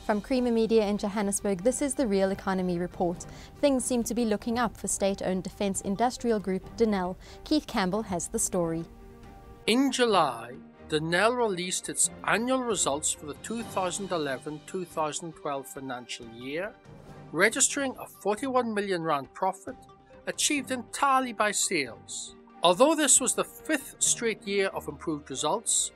From Creamer Media in Johannesburg, this is the Real Economy Report. Things seem to be looking up for state-owned defence industrial group Denel. Keith Campbell has the story. In July, Denel released its annual results for the 2011-2012 financial year, registering a 41 million rand profit, achieved entirely by sales. Although this was the 5th straight year of improved results,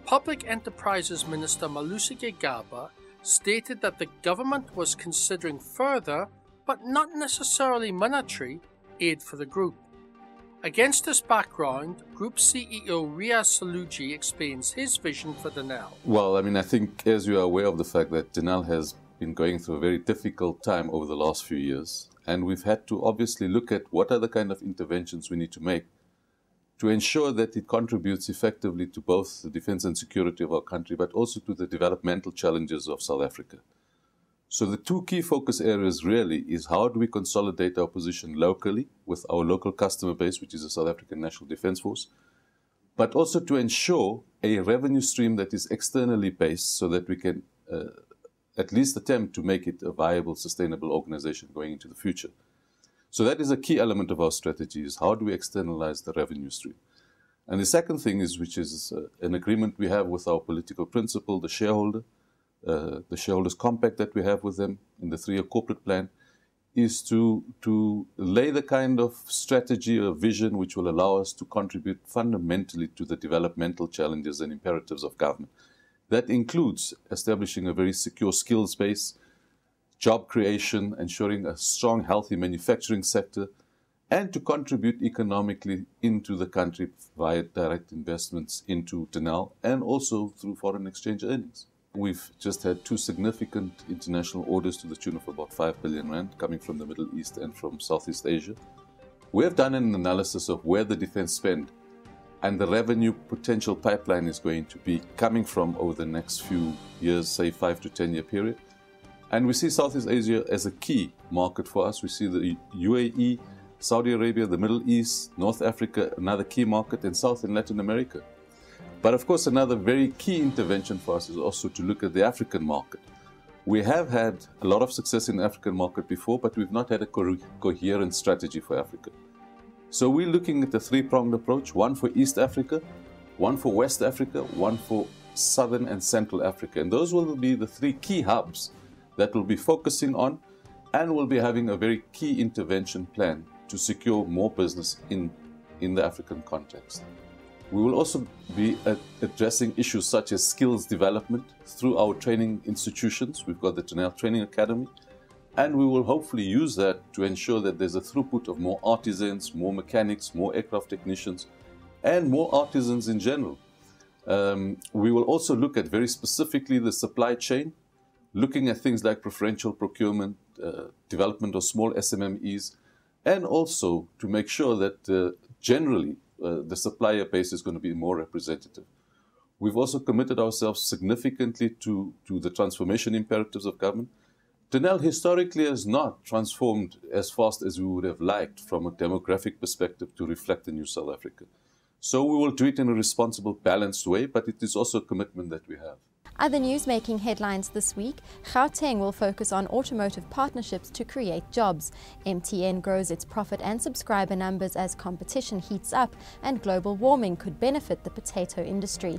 Public Enterprises Minister Malusi Gigaba stated that the government was considering further, but not necessarily monetary, aid for the group. Against this background, Group CEO Riaz Salojee explains his vision for Denel. Well, I think as you are aware of the fact that Denel has been going through a very difficult time over the last few years, and we've had to obviously look at what are the kind of interventions we need to make to ensure that it contributes effectively to both the defense and security of our country, but also to the developmental challenges of South Africa. So the two key focus areas really is how do we consolidate our position locally with our local customer base, which is the South African National Defence Force, but also to ensure a revenue stream that is externally based so that we can at least attempt to make it a viable, sustainable organization going into the future. So that is a key element of our strategy, is how do we externalize the revenue stream. And the second thing is, which is an agreement we have with our political principal, the shareholders compact that we have with them in the 3-year corporate plan, is to lay the kind of strategy or vision which will allow us to contribute fundamentally to the developmental challenges and imperatives of government. That includes establishing a very secure skills base, job creation, ensuring a strong, healthy manufacturing sector, and to contribute economically into the country via direct investments into Denel and also through foreign exchange earnings. We've just had 2 significant international orders to the tune of about 5 billion rand coming from the Middle East and from Southeast Asia. We have done an analysis of where the defense spend and the revenue potential pipeline is going to be coming from over the next few years, say 5 to 10 year period. And we see Southeast Asia as a key market for us. We see the UAE, Saudi Arabia, the Middle East, North Africa, another key market, and South and Latin America. But of course, another very key intervention for us is also to look at the African market. We have had a lot of success in the African market before, but we've not had a coherent strategy for Africa. So we're looking at a 3-pronged approach, one for East Africa, one for West Africa, one for Southern and Central Africa. And those will be the 3 key hubs that will be focusing on, and will be having a very key intervention plan to secure more business in the African context. We will also be addressing issues such as skills development through our training institutions. We've got the Denel Training Academy, and we will hopefully use that to ensure that there's a throughput of more artisans, more mechanics, more aircraft technicians, and more artisans in general. We will also look at very specifically the supply chain, looking at things like preferential procurement, development of small SMMEs, and also to make sure that generally the supplier base is going to be more representative. We've also committed ourselves significantly to the transformation imperatives of government. Denel historically has not transformed as fast as we would have liked from a demographic perspective to reflect the new South Africa. So we will do it in a responsible, balanced way, but it is also a commitment that we have. Other news making headlines this week: Gauteng will focus on automotive partnerships to create jobs. MTN grows its profit and subscriber numbers as competition heats up, and global warming could benefit the potato industry.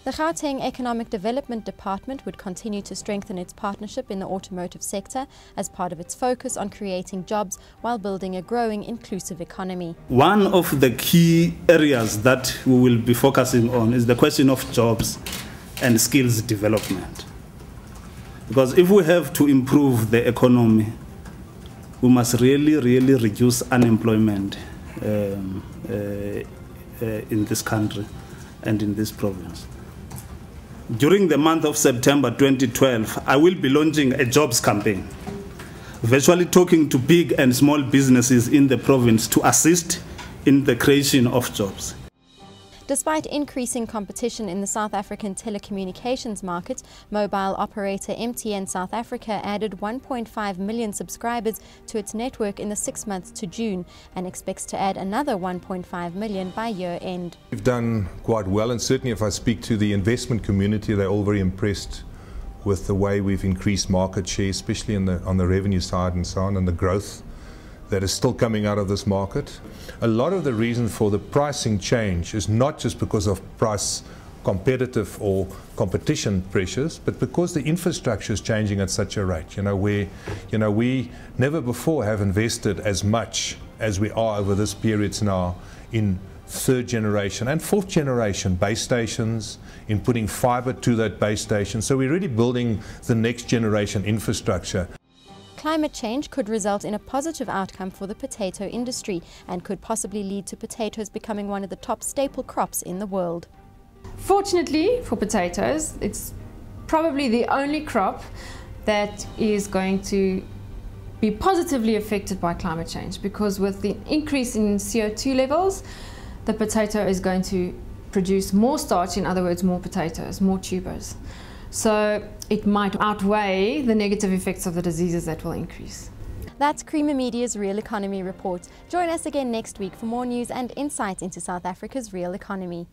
The Gauteng Economic Development Department would continue to strengthen its partnership in the automotive sector as part of its focus on creating jobs while building a growing inclusive economy. One of the key areas that we will be focusing on is the question of jobs and skills development. Because if we have to improve the economy, we must really reduce unemployment in this country and in this province. During the month of September 2012, I will be launching a jobs campaign, virtually talking to big and small businesses in the province to assist in the creation of jobs. Despite increasing competition in the South African telecommunications market, mobile operator MTN South Africa added 1.5 million subscribers to its network in the 6 months to June and expects to add another 1.5 million by year end. We've done quite well, and certainly if I speak to the investment community, they're all very impressed with the way we've increased market share, especially on the revenue side and so on, and the growth that is still coming out of this market. A lot of the reason for the pricing change is not just because of price competitive or competition pressures, but because the infrastructure is changing at such a rate. We never before have invested as much as we are over this periods now in third generation and fourth generation base stations, in putting fiber to that base station. So we're really building the next generation infrastructure. Climate change could result in a positive outcome for the potato industry and could possibly lead to potatoes becoming one of the top staple crops in the world. Fortunately for potatoes, it's probably the only crop that is going to be positively affected by climate change, because with the increase in CO2 levels, the potato is going to produce more starch, in other words, more potatoes, more tubers. So it might outweigh the negative effects of the diseases that will increase. That's Creamer Media's Real Economy Report. Join us again next week for more news and insights into South Africa's real economy.